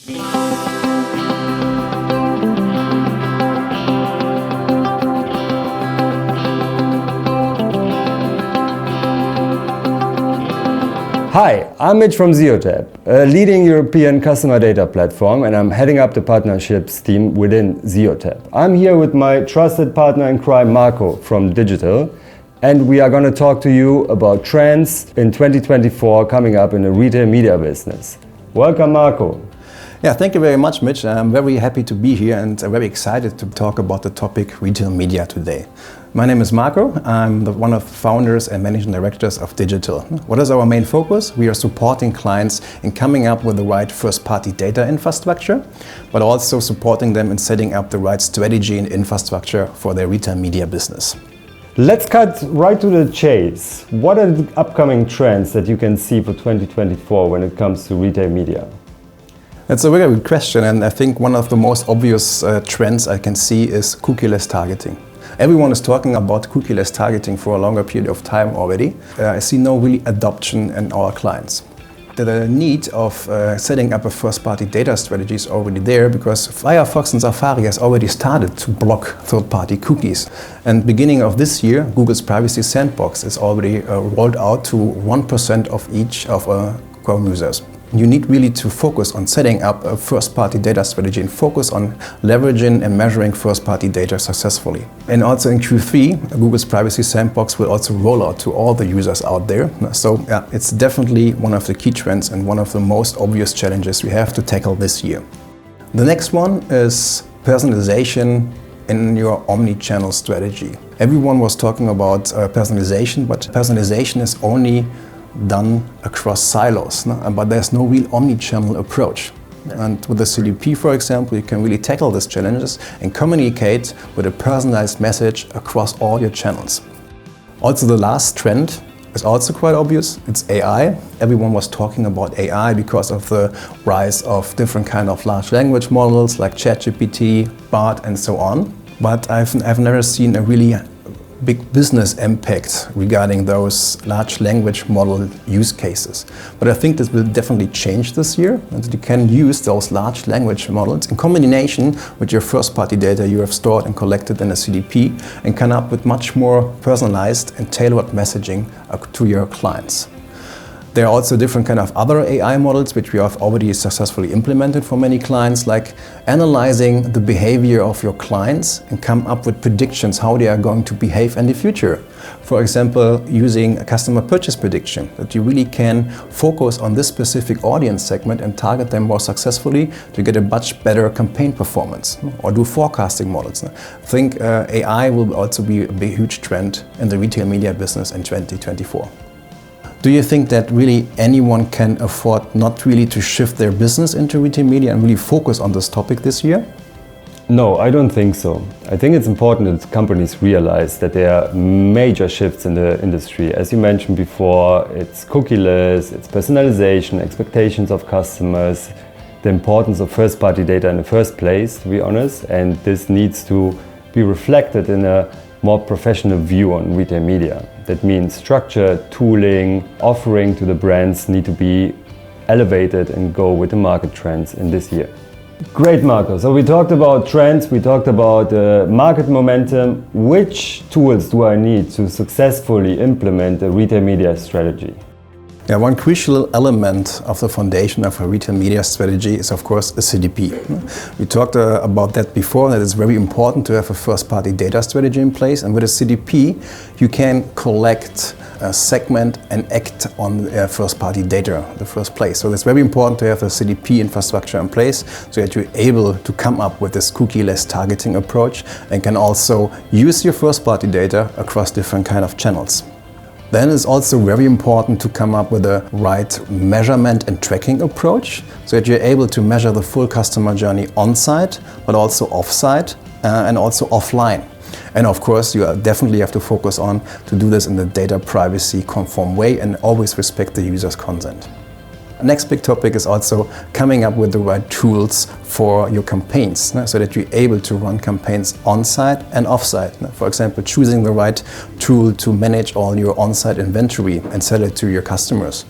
Hi, I'm Mitch from Zeotap, a leading European customer data platform, and I'm heading up the partnerships team within Zeotap. I'm here with my trusted partner in crime, Marco from DIGITL, and we are going to talk to you about trends in 2024 coming up in the retail media business. Welcome, Marco. Yeah, thank you very much, Mitch. I'm very happy to be here and very excited to talk about the topic retail media today. My name is Marco. I'm one of the founders and managing directors of DIGITL. What is our main focus? We are supporting clients in coming up with the right first-party data infrastructure, but also supporting them in setting up the right strategy and infrastructure for their retail media business. Let's cut right to the chase. What are the upcoming trends that you can see for 2024 when it comes to retail media? That's a very good question, and I think one of the most obvious trends I can see is cookieless targeting. Everyone is talking about cookieless targeting for a longer period of time already. I see no really adoption in our clients. The need of setting up a first-party data strategy is already there because Firefox and Safari has already started to block third-party cookies. And beginning of this year, Google's Privacy Sandbox is already rolled out to 1% of each of Chrome users. You need really to focus on setting up a first-party data strategy and focus on leveraging and measuring first-party data successfully. And also in Q3, Google's Privacy Sandbox will also roll out to all the users out there. So yeah, it's definitely one of the key trends and one of the most obvious challenges we have to tackle this year. The next one is personalization in your omni-channel strategy. Everyone was talking about personalization, but personalization is only done across silos, but there's no real omni-channel approach. And with the CDP, for example, you can really tackle these challenges and communicate with a personalized message across all your channels. Also, the last trend is also quite obvious. It's AI. Everyone was talking about AI because of the rise of different kind of large language models like ChatGPT, Bard, and so on. But I've never seen a really big business impact regarding those large language model use cases. But I think this will definitely change this year, and you can use those large language models in combination with your first-party data you have stored and collected in a CDP and come up with much more personalized and tailored messaging to your clients. There are also different kind of other AI models which we have already successfully implemented for many clients, like analyzing the behavior of your clients and come up with predictions how they are going to behave in the future. For example, using a customer purchase prediction, that you really can focus on this specific audience segment and target them more successfully to get a much better campaign performance, or do forecasting models. I think AI will also be a big, huge trend in the retail media business in 2024. Do you think that really anyone can afford not really to shift their business into retail media and really focus on this topic this year? No, I don't think so. I think it's important that companies realize that there are major shifts in the industry. As you mentioned before, it's cookieless, it's personalization, expectations of customers, the importance of first-party data in the first place, to be honest, and this needs to be reflected in a more professional view on retail media. That means structure, tooling, offering to the brands need to be elevated and go with the market trends in this year. Great, Marco. So we talked about trends, we talked about market momentum. Which tools do I need to successfully implement a retail media strategy? Yeah, one crucial element of the foundation of a retail media strategy is, of course, a CDP. We talked about that before, that it's very important to have a first-party data strategy in place. And with a CDP, you can collect, segment, and act on first-party data in the first place. So it's very important to have a CDP infrastructure in place so that you're able to come up with this cookie-less targeting approach and can also use your first-party data across different kind of channels. Then it's also very important to come up with a right measurement and tracking approach so that you're able to measure the full customer journey on-site, but also off-site and also offline. And of course, you definitely have to focus on to do this in the data privacy conform way and always respect the user's consent. Next big topic is also coming up with the right tools for your campaigns, so that you're able to run campaigns on-site and off-site. For example, choosing the right tool to manage all your on-site inventory and sell it to your customers.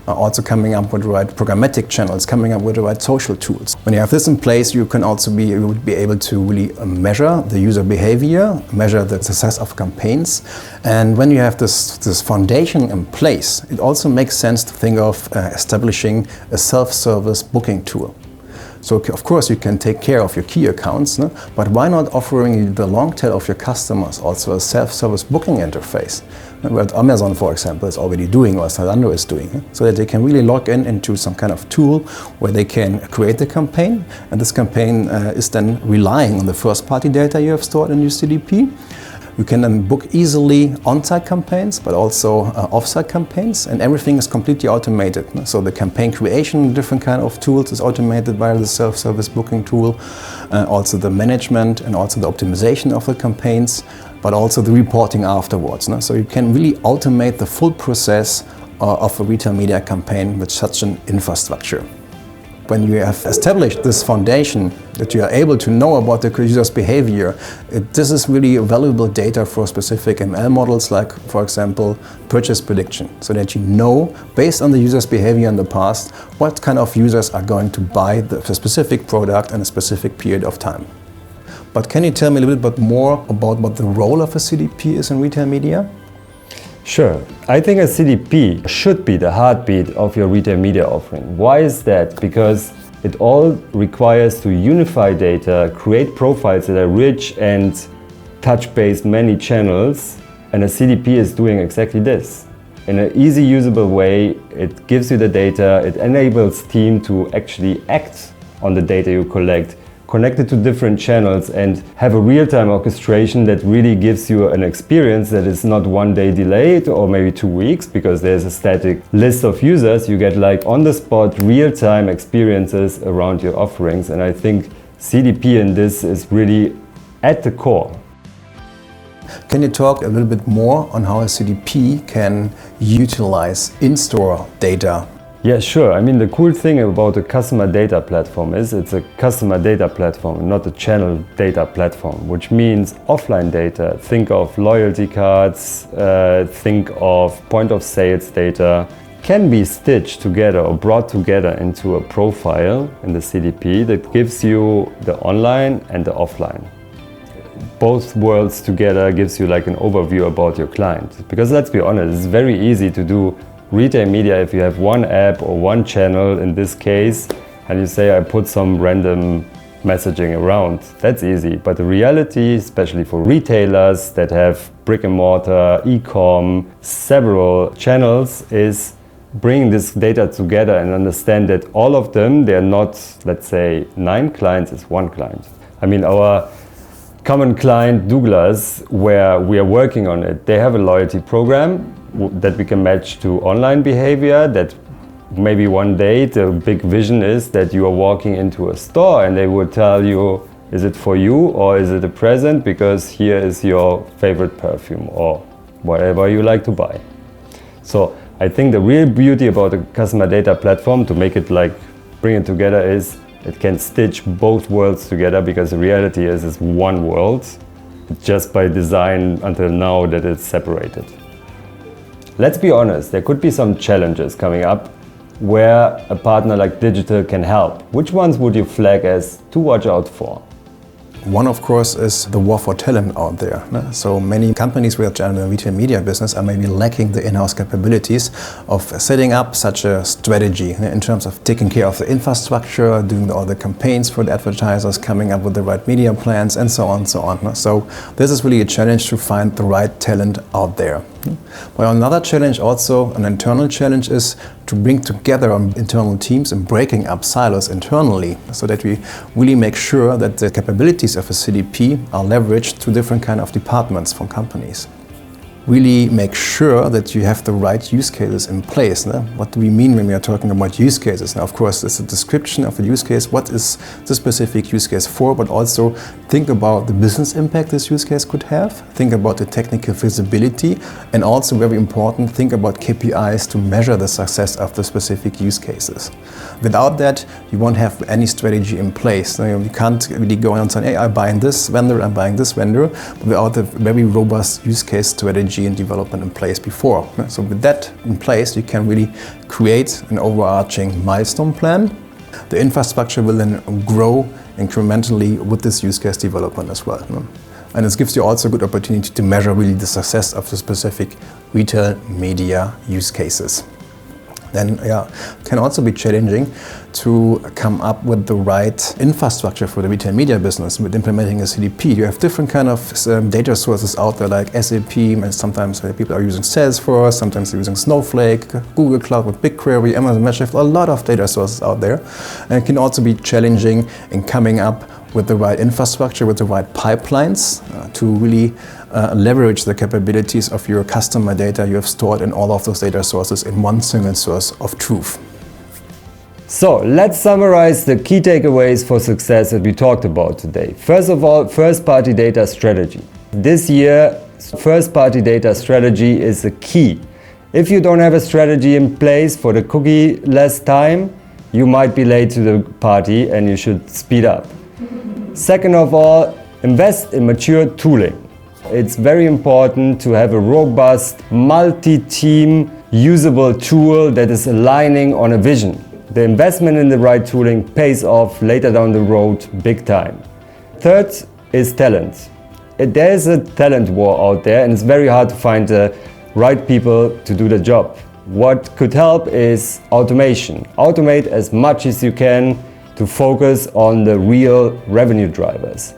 also coming up with the right programmatic channels, coming up with the right social tools. When you have this in place, you would be able to really measure the user behavior, measure the success of campaigns. And when you have this foundation in place, it also makes sense to think of establishing a self-service booking tool. So of course you can take care of your key accounts, no? But why not offering the long tail of your customers also a self-service booking interface? What Amazon, for example, is already doing, or Zalando is doing, so that they can really log into some kind of tool where they can create the campaign, and this campaign is then relying on the first-party data you have stored in your CDP. You can then book easily on-site campaigns, but also off-site campaigns, and everything is completely automated. So the campaign creation, different kind of tools is automated via the self-service booking tool, also the management and also the optimization of the campaigns, but also the reporting afterwards. So you can really automate the full process of a retail media campaign with such an infrastructure. When you have established this foundation, that you are able to know about the user's behavior, this is really valuable data for specific ML models, like, for example, purchase prediction, so that you know, based on the user's behavior in the past, what kind of users are going to buy the specific product in a specific period of time. But can you tell me a little bit more about what the role of a CDP is in retail media? Sure. I think a CDP should be the heartbeat of your retail media offering. Why is that? Because it all requires to unify data, create profiles that are rich and touch base many channels, and a CDP is doing exactly this. In an easy, usable way, it gives you the data, it enables team to actually act on the data you collect, connect it to different channels, and have a real-time orchestration that really gives you an experience that is not 1 day delayed or maybe 2 weeks, because there's a static list of users. You get like on-the-spot, real-time experiences around your offerings, and I think CDP in this is really at the core. Can you talk a little bit more on how a CDP can utilize in-store data? Yeah, sure. I mean, the cool thing about a customer data platform is it's a customer data platform, not a channel data platform, which means offline data. Think of loyalty cards, think of point of sales data, can be stitched together or brought together into a profile in the CDP that gives you the online and the offline. Both worlds together gives you like an overview about your client. Because let's be honest, it's very easy to do retail media if you have one app or one channel in this case, and you say I put some random messaging around. That's easy. But the reality, especially for retailers that have brick and mortar, e-com, several channels, is bring this data together and understand that all of them, they're not, let's say, 9 clients, it's 1 client. I mean, our common client, Douglas, where we are working on it, they have a loyalty program that we can match to online behavior, that maybe one day the big vision is that you are walking into a store and they will tell you, is it for you or is it a present, because here is your favorite perfume or whatever you like to buy. So I think the real beauty about a customer data platform, to make it like bring it together, is it can stitch both worlds together, because the reality is it's one world, just by design until now that it's separated. Let's be honest, there could be some challenges coming up where a partner like DIGITL can help. Which ones would you flag as to watch out for? One, of course, is the war for talent out there. So many companies which are in the retail media business are maybe lacking the in-house capabilities of setting up such a strategy in terms of taking care of the infrastructure, doing all the campaigns for the advertisers, coming up with the right media plans, and so on and so on. So this is really a challenge to find the right talent out there. But another challenge, also an internal challenge, is to bring together internal teams and breaking up silos internally, so that we really make sure that the capabilities of a CDP are leveraged to different kind of departments from companies. Really make sure that you have the right use cases in place. What do we mean when we are talking about use cases? Now, of course, it's a description of the use case. What is the specific use case for? But also think about the business impact this use case could have. Think about the technical feasibility. And also, very important, think about KPIs to measure the success of the specific use cases. Without that, you won't have any strategy in place. You can't really go and say, hey, I'm buying this vendor, I'm buying this vendor. But without a very robust use case strategy, strategy and development in place before. So with that in place, you can really create an overarching milestone plan. The infrastructure will then grow incrementally with this use case development as well. And this gives you also a good opportunity to measure really the success of the specific retail media use cases. Then can also be challenging to come up with the right infrastructure for the retail media business with implementing a CDP. You have different kind of data sources out there like SAP, and sometimes people are using Salesforce, sometimes they're using Snowflake, Google Cloud with BigQuery, Amazon Redshift, a lot of data sources out there. And it can also be challenging in coming up with the right infrastructure, with the right pipelines to really leverage the capabilities of your customer data you have stored in all of those data sources in one single source of truth. So let's summarize the key takeaways for success that we talked about today. First of all, first-party data strategy. This year, first-party data strategy is the key. If you don't have a strategy in place for the cookie-less time, you might be late to the party and you should speed up. Second of all, invest in mature tooling. It's very important to have a robust, multi-team, usable tool that is aligning on a vision. The investment in the right tooling pays off later down the road big time. Third is talent. There's a talent war out there and it's very hard to find the right people to do the job. What could help is automation. Automate as much as you can to focus on the real revenue drivers.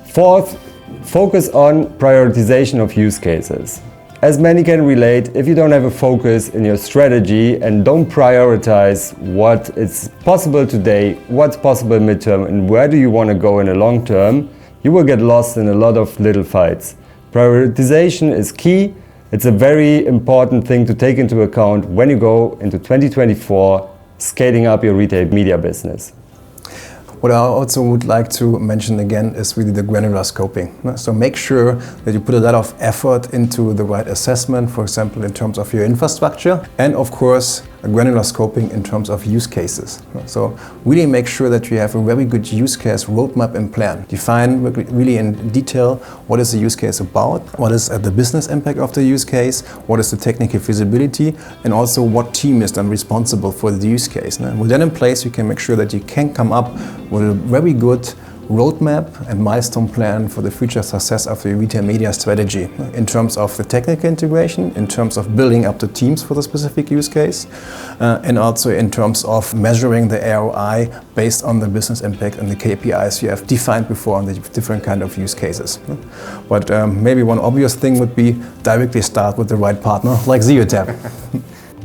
Fourth, focus on prioritization of use cases. As many can relate, if you don't have a focus in your strategy and don't prioritize what is possible today, what's possible midterm, and where do you want to go in the long term, you will get lost in a lot of little fights. Prioritization is key. It's a very important thing to take into account when you go into 2024 scaling up your retail media business. What I also would like to mention again is really the granular scoping. So make sure that you put a lot of effort into the right assessment, for example, in terms of your infrastructure, and of course, a granular scoping in terms of use cases. So really make sure that you have a very good use case roadmap and plan. Define really in detail what is the use case about, what is the business impact of the use case, what is the technical feasibility, and also what team is then responsible for the use case. And with that in place, you can make sure that you can come up with a very good roadmap and milestone plan for the future success of the retail media strategy in terms of the technical integration, in terms of building up the teams for the specific use case, and also in terms of measuring the ROI based on the business impact and the KPIs you have defined before on the different kind of use cases. But maybe one obvious thing would be directly start with the right partner like Zeotap.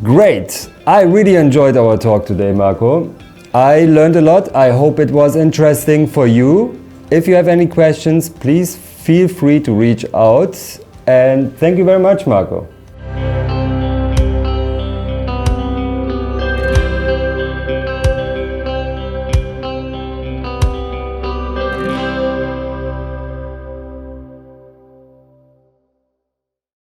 Great! I really enjoyed our talk today, Marco. I learned a lot. I hope it was interesting for you. If you have any questions, please feel free to reach out. And thank you very much, Marco.